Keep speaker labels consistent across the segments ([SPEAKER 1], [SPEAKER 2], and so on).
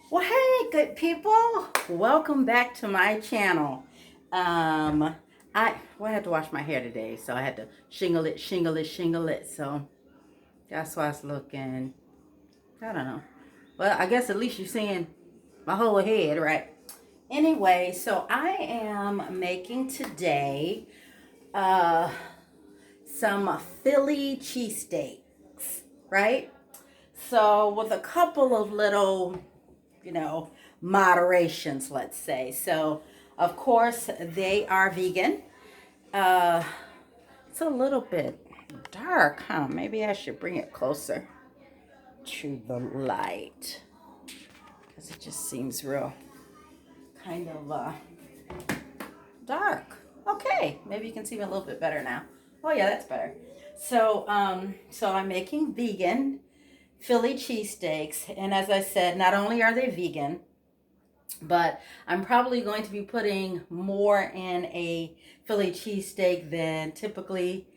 [SPEAKER 1] Well, hey, good people. Welcome back to my channel. I had to wash my hair today, so I had to shingle it. So that's why it's looking, I don't know. Well, I guess at least you're seeing my whole head, right? Anyway, so I am making today uh, some Philly cheesesteaks, right? So with a couple of little moderations, let's say. So, of course, they are vegan. Uh, it's a little bit dark, huh? Maybe I should bring it closer to the light because it just seems real kind of dark. Okay, maybe you can see me a little bit better now. Oh yeah, that's better. So I'm making vegan Philly cheesesteaks, and as I said, not only are they vegan, but I'm probably going to be putting more in a Philly cheesesteak than typically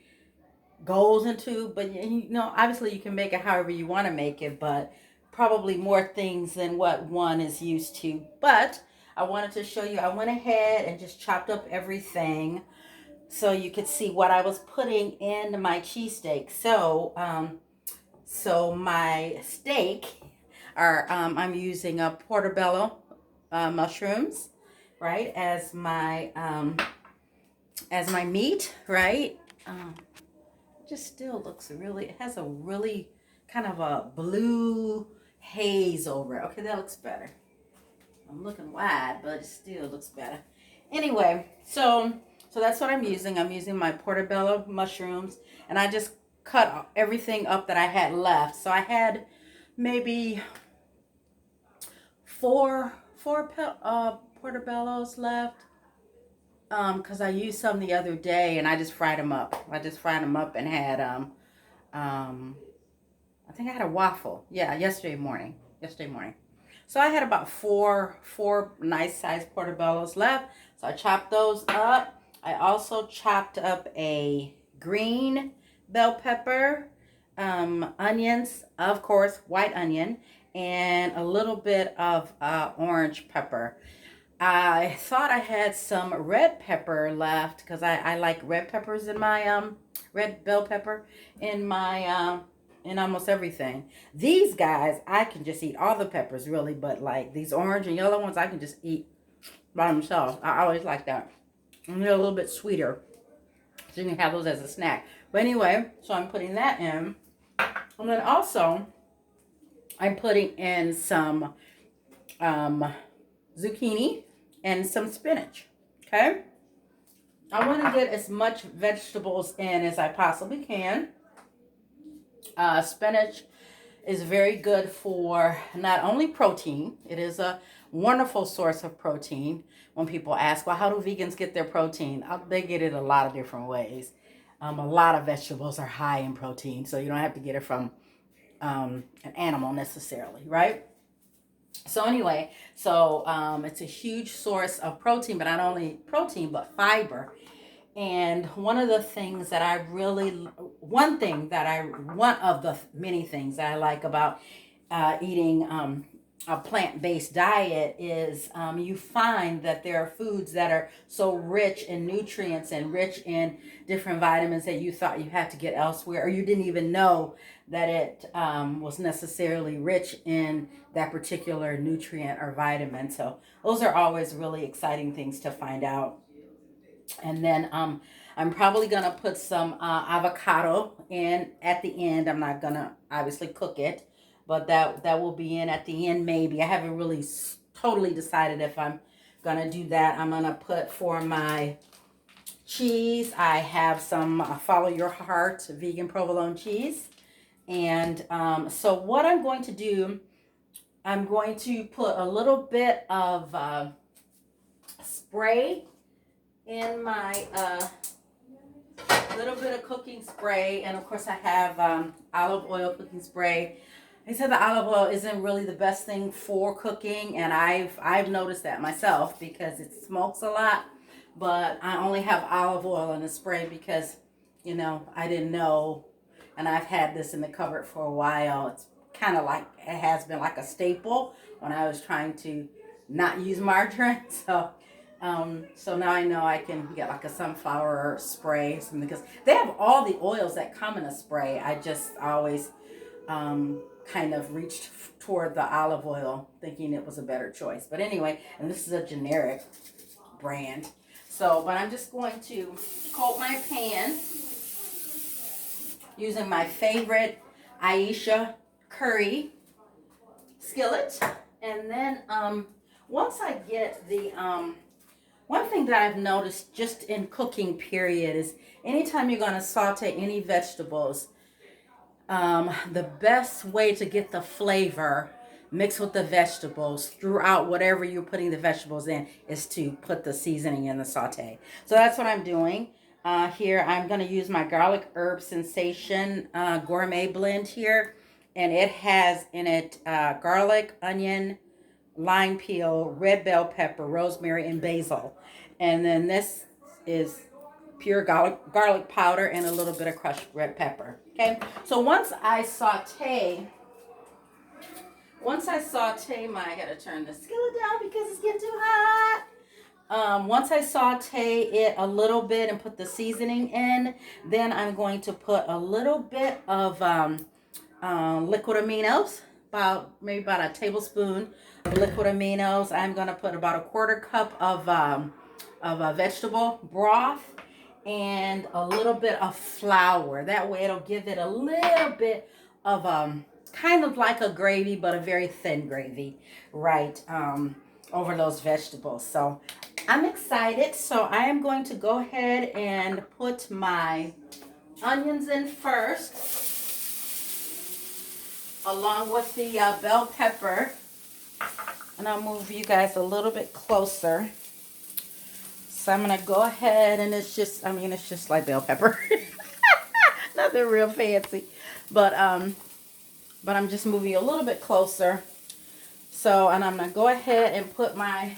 [SPEAKER 1] goes into. But obviously you can make it however you want to make it, but probably more things than what one is used to. But I wanted to show you, I went ahead and just chopped up everything so you could see what I was putting in my cheesesteak. So my steak I'm using a portobello mushrooms, right, as my meat, right. Just still looks really. It has a really kind of a blue haze over it. Okay, that looks better. I'm looking wide, but it still looks better. Anyway, so that's what I'm using. I'm using my portobello mushrooms, and I just cut everything up that I had left. So I had maybe four portobellos left. Because I used some the other day and I just fried them up. I just fried them up and had um I think I had a waffle. Yeah, yesterday morning. Yesterday morning. So I had about four nice sized portobellos left. So I chopped those up. I also chopped up a green bell pepper, onions, of course, white onion, and a little bit of orange pepper. I thought I had some red pepper left because I like red peppers in my red bell pepper in my in almost everything. These guys I can just eat all the peppers really, but like these orange and yellow ones I can just eat by themselves. I always like that. And they're a little bit sweeter. So you can have those as a snack. But anyway, so I'm putting that in. And then also I'm putting in some zucchini and some spinach. Okay? I want to get as much vegetables in as I possibly can. Spinach is very good for not only protein, it is a wonderful source of protein. When people ask, well, how do vegans get their protein? They get it a lot of different ways. A lot of vegetables are high in protein, so you don't have to get it from an animal necessarily, right? So anyway, it's a huge source of protein, but not only protein, but fiber. And one of the things that one of the many things that I like about eating a plant-based diet is you find that there are foods that are so rich in nutrients and rich in different vitamins that you thought you had to get elsewhere, or you didn't even know that it was necessarily rich in that particular nutrient or vitamin. So those are always really exciting things to find out. And then I'm probably gonna put some avocado in at the end. I'm not gonna obviously cook it, but that will be in at the end maybe. I haven't really totally decided if I'm gonna do that. I'm gonna put for my cheese. I have some Follow Your Heart vegan provolone cheese, and so what I'm going to do, I'm going to put a little bit of spray in my little bit of cooking spray, and of course I have olive oil cooking spray. They said the olive oil isn't really the best thing for cooking, and I've noticed that myself because it smokes a lot. But I only have olive oil in the spray because I didn't know, and I've had this in the cupboard for a while. It's kind of like, it has been like a staple when I was trying to not use margarine. So now I know I can get like a sunflower spray or something, because they have all the oils that come in a spray. I always kind of reached toward the olive oil, thinking it was a better choice. But anyway, and this is a generic brand. So, but I'm just going to coat my pan using my favorite Aisha curry skillet. And then once I get the one thing that I've noticed just in cooking period is anytime you're going to saute any vegetables, the best way to get the flavor mixed with the vegetables throughout whatever you're putting the vegetables in is to put the seasoning in the saute. So that's what I'm doing. Here I'm going to use my garlic herb sensation gourmet blend here, and it has in it garlic, onion, lime peel, red bell pepper, rosemary, and basil. And then this is pure garlic powder and a little bit of crushed red pepper. Okay, so once I saute I gotta turn the skillet down because it's getting too hot. Once I saute it a little bit and put the seasoning in, then I'm going to put a little bit of liquid aminos, maybe about a tablespoon of liquid aminos. I'm going to put about a quarter cup of vegetable broth and a little bit of flour. That way it'll give it a little bit of kind of like a gravy, but a very thin gravy, right, over those vegetables. So I'm excited. So I am going to go ahead and put my onions in first, along with the bell pepper. And I'll move you guys a little bit closer. So I'm going to go ahead, and it's just like bell pepper. Nothing real fancy. But I'm just moving you a little bit closer. So, and I'm going to go ahead and put my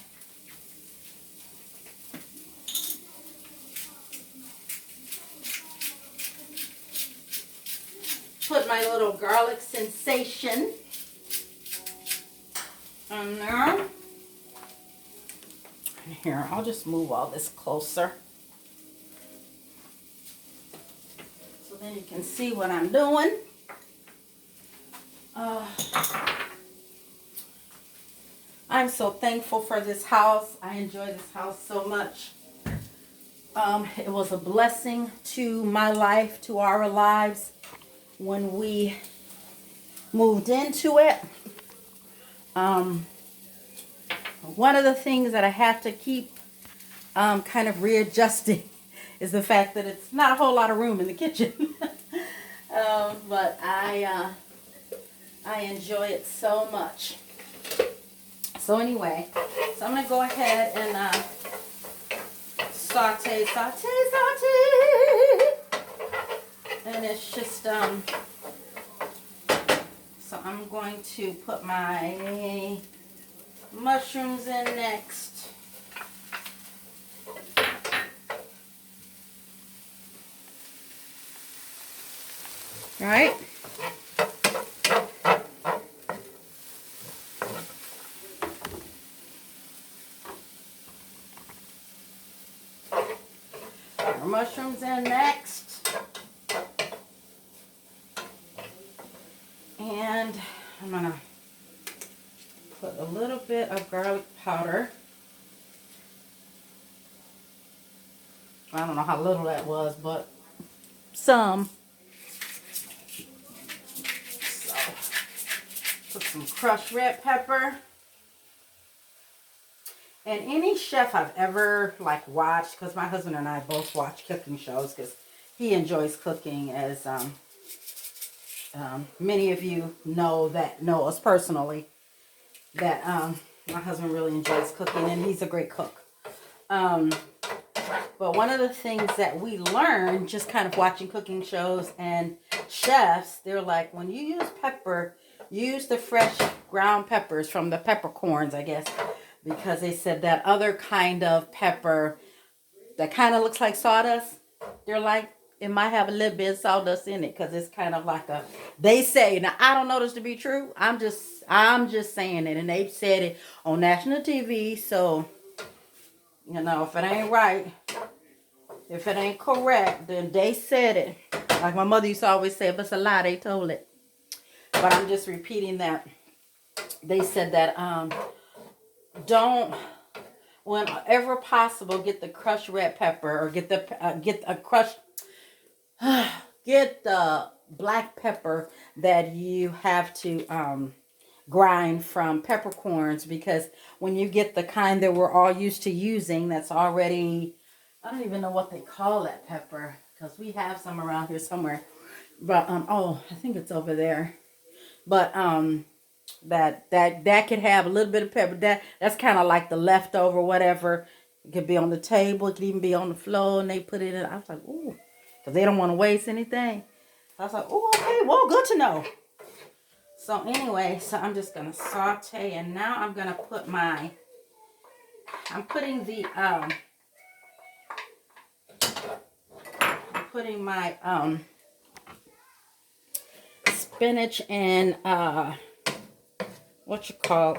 [SPEAKER 1] little garlic sensation on there. Here, I'll just move all this closer so then you can see what I'm doing. I'm so thankful for this house. I enjoy this house so much. It was a blessing to my life, to our lives, when we moved into it. One of the things that I have to keep kind of readjusting is the fact that it's not a whole lot of room in the kitchen. But I enjoy it so much. So anyway, so I'm going to go ahead and saute. And it's just, so I'm going to put my mushrooms in next. All right. Our mushrooms in next. And I'm going to put a little bit of garlic powder. I don't know how little that was, but some. So, put some crushed red pepper. And any chef I've ever watched, because my husband and I both watch cooking shows because he enjoys cooking, as many of you know us personally, that my husband really enjoys cooking, and he's a great cook. But one of the things that we learned just kind of watching cooking shows and chefs, they're like, when you use pepper, use the fresh ground peppers from the peppercorns, I guess, because they said that other kind of pepper that kind of looks like sawdust, they're like, it might have a little bit of sawdust in it because it's kind of like a, they say, now I don't know this to be true. I'm just saying it, and they've said it on national TV. So, if it ain't right, if it ain't correct, then they said it. Like my mother used to always say, if it's a lie, they told it. But I'm just repeating that. They said that don't, whenever possible, get the crushed red pepper, or get a crushed get the black pepper that you have to grind from peppercorns, because when you get the kind that we're all used to using, that's already, I don't even know what they call that pepper, because we have some around here somewhere, but oh, I think it's over there. But that could have a little bit of pepper. That's kind of like the leftover, whatever. It could be on the table. It could even be on the floor, and they put it in. I was like, ooh, because they don't want to waste anything. I was like, oh, okay, well, good to know. So anyway, so I'm just gonna saute, and now I'm gonna put I'm putting my spinach and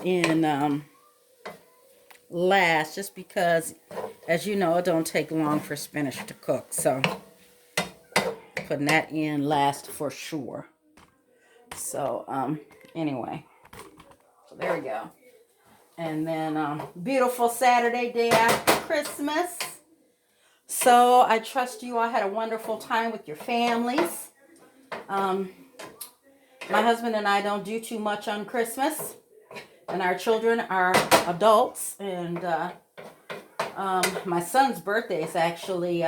[SPEAKER 1] in last, just because, as you know, it don't take long for spinach to cook. So putting that in last for sure. So anyway, so there we go. And then beautiful Saturday, day after Christmas. So I trust you all had a wonderful time with your families. My husband and I don't do too much on Christmas, and our children are adults, and my son's birthday is actually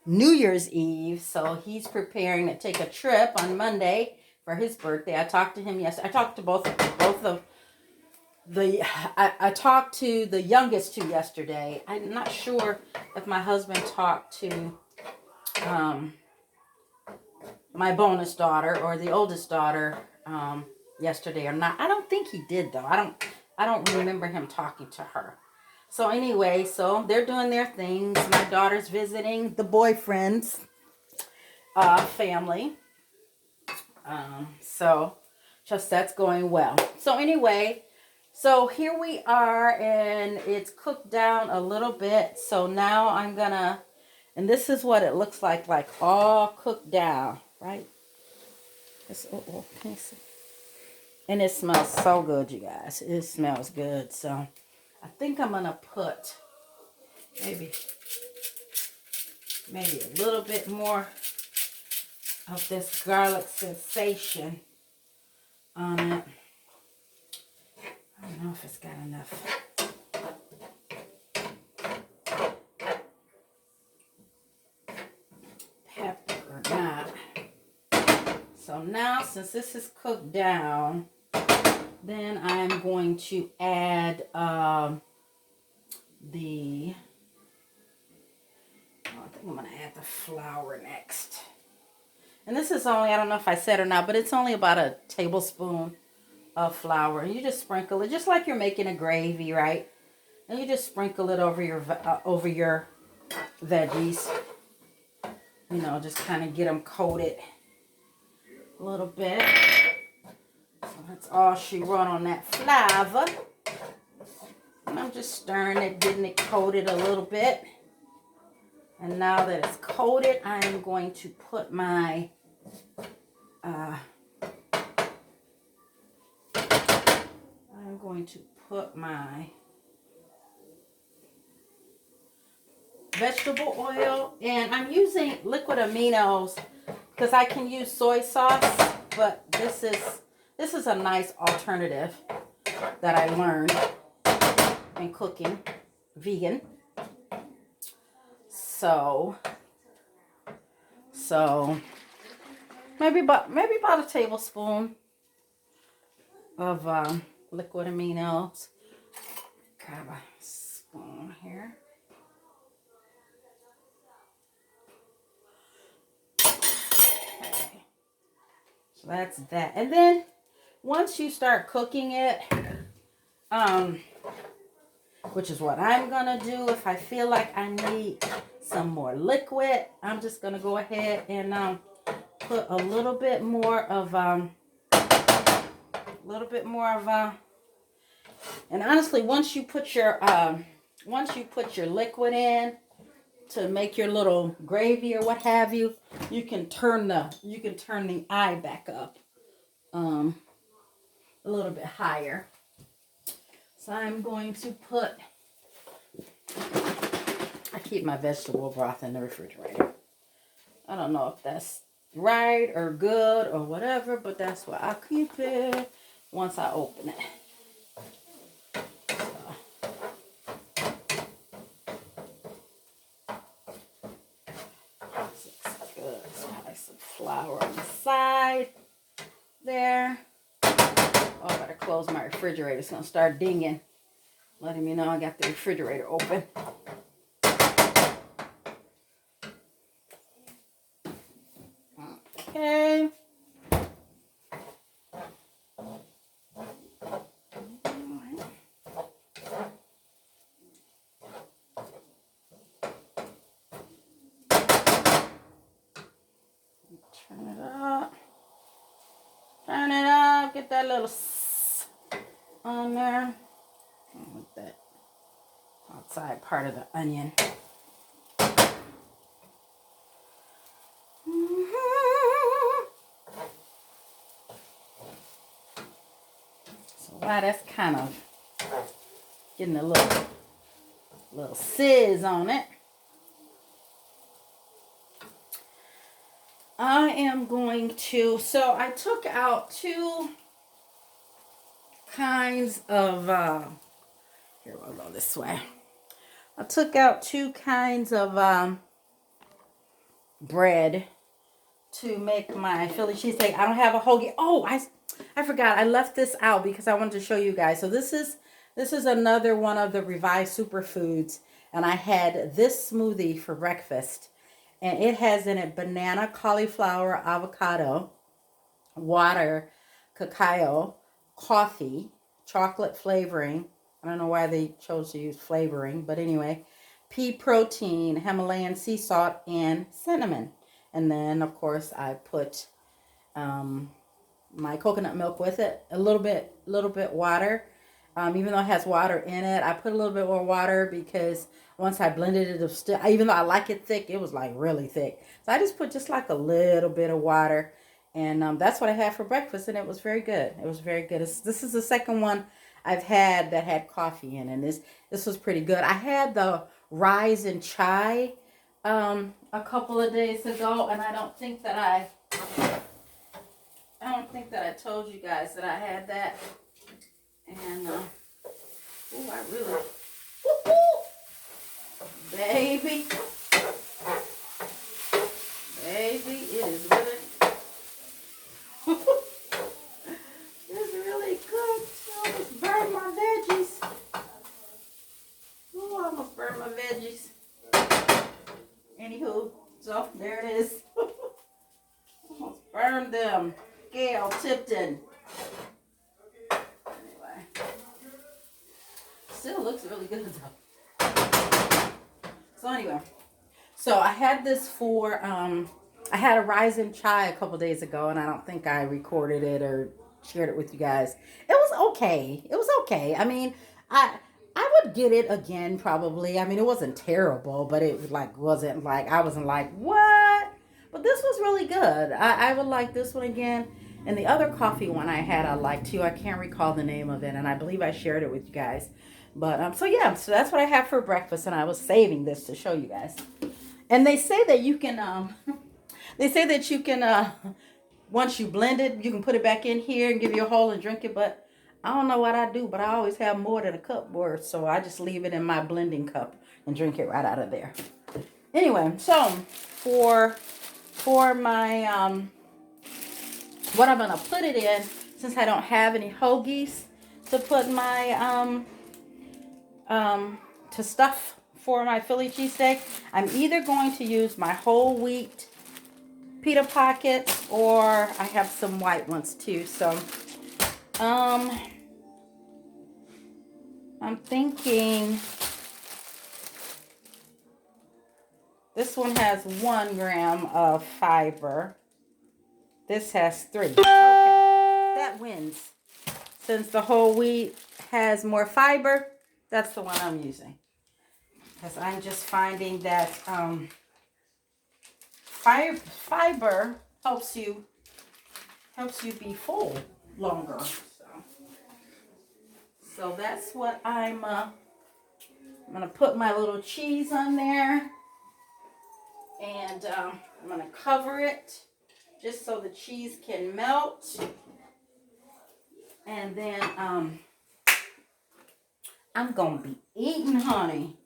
[SPEAKER 1] New Year's Eve, so he's preparing to take a trip on Monday for his birthday. I talked to him yesterday. I talked to I talked to the youngest two yesterday. I'm not sure if my husband talked to my bonus daughter or the oldest daughter yesterday or not. I don't think he did, though. I don't remember him talking to her. So anyway, so they're doing their things. My daughter's visiting the boyfriend's family. So just that's going well. So anyway, so here we are, and it's cooked down a little bit. So now I'm gonna, and this is what it looks like all cooked down, right? Can you see? And it smells so good, you guys. It smells good. So I think I'm gonna put maybe a little bit more of this garlic sensation on it. I don't know if it's got enough. Pepper or not. So now, since this is cooked down, then I'm going to add I think I'm going to add the flour next. And this is only, I don't know if I said or not, but it's only about a tablespoon of flour. And you just sprinkle it just like you're making a gravy, right? And you just sprinkle it over your veggies. Just kind of get them coated a little bit. So that's all she wrote on that flour. And I'm just stirring it, getting it coated a little bit. And now that it's coated, I am going to put my vegetable oil, and I'm using liquid aminos because I can use soy sauce, but this is a nice alternative that I learned in cooking vegan. So maybe about a tablespoon of liquid aminos. Grab a spoon here. Okay. So that's that. And then once you start cooking it, which is what I'm gonna do. If I feel like I need some more liquid, I'm just gonna go ahead and put a little bit more of and honestly, once you put your liquid in to make your little gravy or what have you, you can turn the eye back up a little bit higher. So I'm going to put, I keep my vegetable broth in the refrigerator. I don't know if that's right or good or whatever, but that's where I keep it once I open it. Some flour on the side there. Oh, I gotta close my refrigerator. It's gonna start dinging, letting me know I got the refrigerator open. Okay. Turn it up, get that little on there. With that outside part of the onion. So while that's kind of getting a little sizz on it, I am going to, so I took out two kinds of, here we'll go this way. I took out two kinds of bread to make my Philly cheesesteak. I don't have a hoagie. Oh, I forgot. I left this out because I wanted to show you guys. So this is another one of the Revived Superfoods, and I had this smoothie for breakfast. And it has in it banana, cauliflower, avocado, water, cacao, coffee, chocolate flavoring. I don't know why they chose to use flavoring, but anyway, pea protein, Himalayan sea salt, and cinnamon. And then, of course, I put my coconut milk with it, a little bit water. Even though it has water in it, I put a little bit more water because once I blended it, even though I like it thick, it was like really thick. So I just put just like a little bit of water, and that's what I had for breakfast, and it was very good. It was very good. This is the second one I've had that had coffee in it, and this was pretty good. I had the rise and chai a couple of days ago, and I don't think that I told you guys that I had that. And I really, baby, it is really, it's really good. I almost burned my veggies. Oh, I almost burned my veggies. Anywho, so there it is. Almost burned them. Gail Tipton. Still looks really good though. So anyway, so I had this for I had a rise and chai a couple days ago, and I don't think I recorded it or shared it with you guys. It was okay. It was okay. I mean, I would get it again probably. I mean, it wasn't terrible, but it wasn't like I wasn't like what. But this was really good. I would like this one again. And the other coffee one I had I liked too. I can't recall the name of it, and I believe I shared it with you guys. But so yeah, so that's what I have for breakfast, and I was saving this to show you guys. And they say that you can once you blend it, you can put it back in here and give you a hole and drink it. But I don't know what I do, but I always have more than a cup worth, so I just leave it in my blending cup and drink it right out of there. Anyway, so for my what I'm gonna put it in, since I don't have any hoagies to put my to stuff for my Philly cheesesteak, I'm either going to use my whole wheat pita pockets, or I have some white ones too. So I'm I'm thinking this one has 1 gram of fiber. This has 3. Okay, that wins. Since the whole wheat has more fiber, that's the one I'm using. Because I'm just finding that fiber helps you be full longer. So that's what I'm gonna put my little cheese on there, and I'm gonna cover it just so the cheese can melt. And then I'm gonna be eating, honey.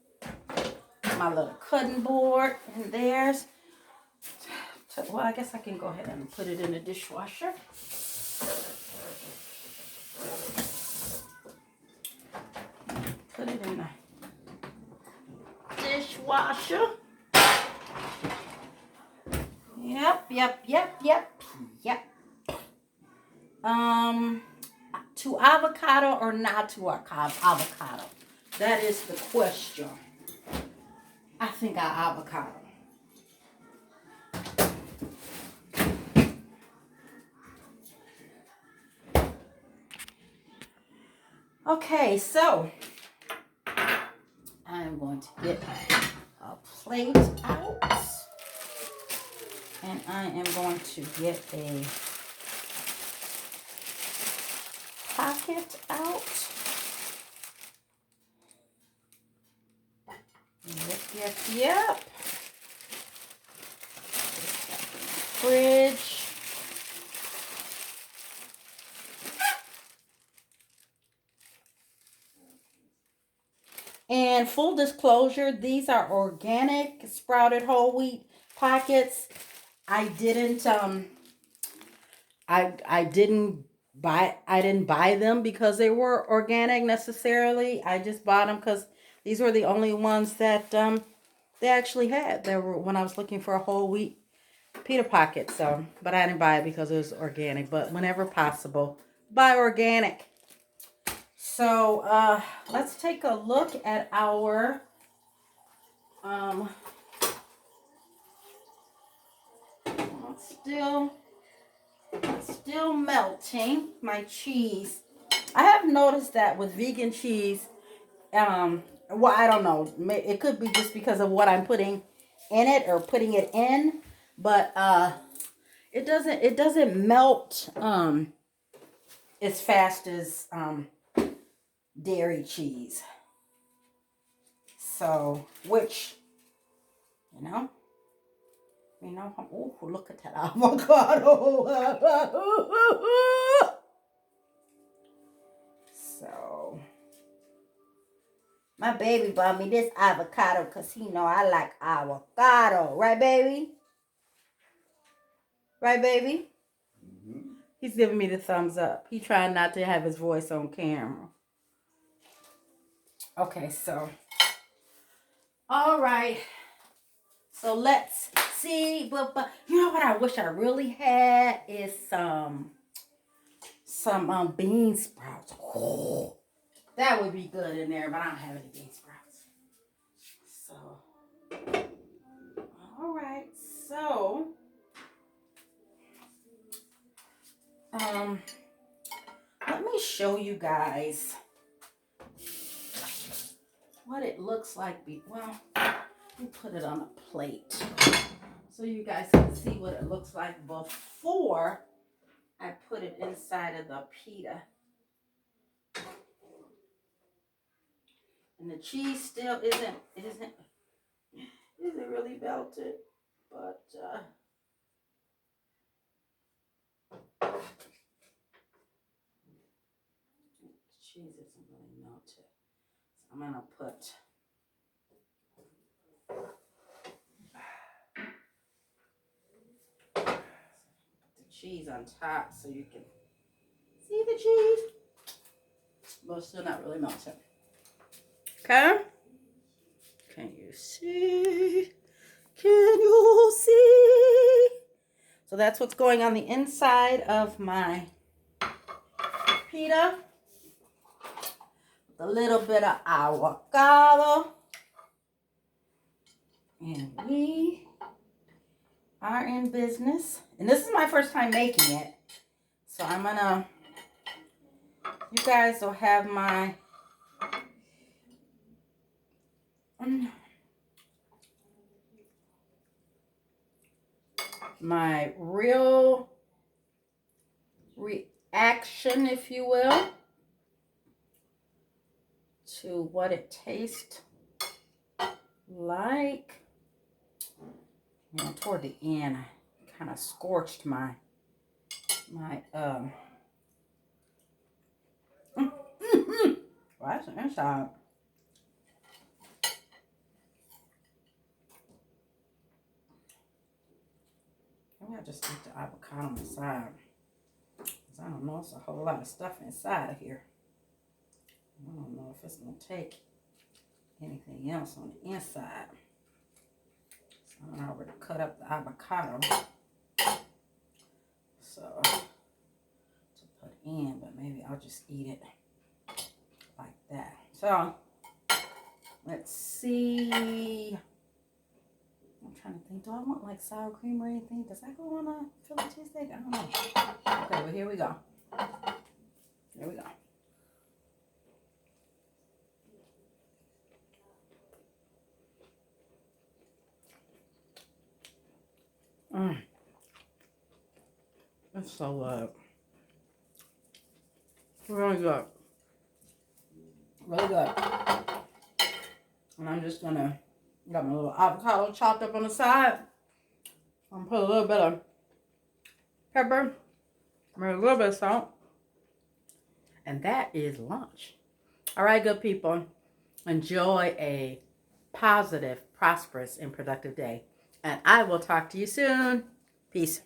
[SPEAKER 1] My little cutting board, and there's, well, I guess I can go ahead and put it in the dishwasher. Put it in the dishwasher. Yep. To avocado or not to avocado? That is the question. I think I avocado. Okay, so I'm going to get a plate out, and I am going to get a pocket out. Yep. Fridge. And full disclosure, these are organic sprouted whole wheat pockets. I didn't buy them because they were organic necessarily. I just bought them because these were the only ones that they actually had. They were when I was looking for a whole wheat pita pocket. So, but I didn't buy it because it was organic. But whenever possible, buy organic. So let's take a look at our still melting my cheese. I have noticed that with vegan cheese, well, I don't know. It could be just because of what I'm putting in it or putting it in, but it doesn't melt as fast as dairy cheese. So, which, oh, look at that avocado. So, my baby bought me this avocado because he know I like avocado. Right, baby? Right, baby? Mm-hmm. He's giving me the thumbs up. He trying not to have his voice on camera. Okay, so. All right. So let's see. But you know what I wish I really had is some bean sprouts. Oh, that would be good in there, but I don't have any bean sprouts. So, all right. So, let me show you guys what it looks like. Well, let me put it on a plate so you guys can see what it looks like before I put it inside of the pita. And the cheese still isn't really melted, but the cheese isn't really melted. So I'm gonna put the cheese on top so you can see the cheese, but still not really melted. Okay? Can you see? Can you see? So that's what's going on the inside of my pita. a little bit of avocado. And we are in business. And this is my first time making it. So I'm gonna, you guys will have my real reaction, if you will, to what it tastes like. You know, toward the end, I kind of scorched my well, that's the inside. Maybe I'll just eat the avocado on the side. Because I don't know, it's a whole lot of stuff inside here. I don't know if it's going to take anything else on the inside. So I'm already cut up the avocado. So, to put in, but maybe I'll just eat it like that. So, let's see. I'm trying to think, do I want like sour cream or anything? Does that go on a Philly cheesesteak? I don't know. Okay, well, here we go. Here we go. It's so good. Really good. Really good. And I'm just gonna, got my little avocado chopped up on the side. I'm gonna put a little bit of pepper, maybe a little bit of salt. And that is lunch. All right, good people. Enjoy a positive, prosperous, and productive day. And I will talk to you soon. Peace.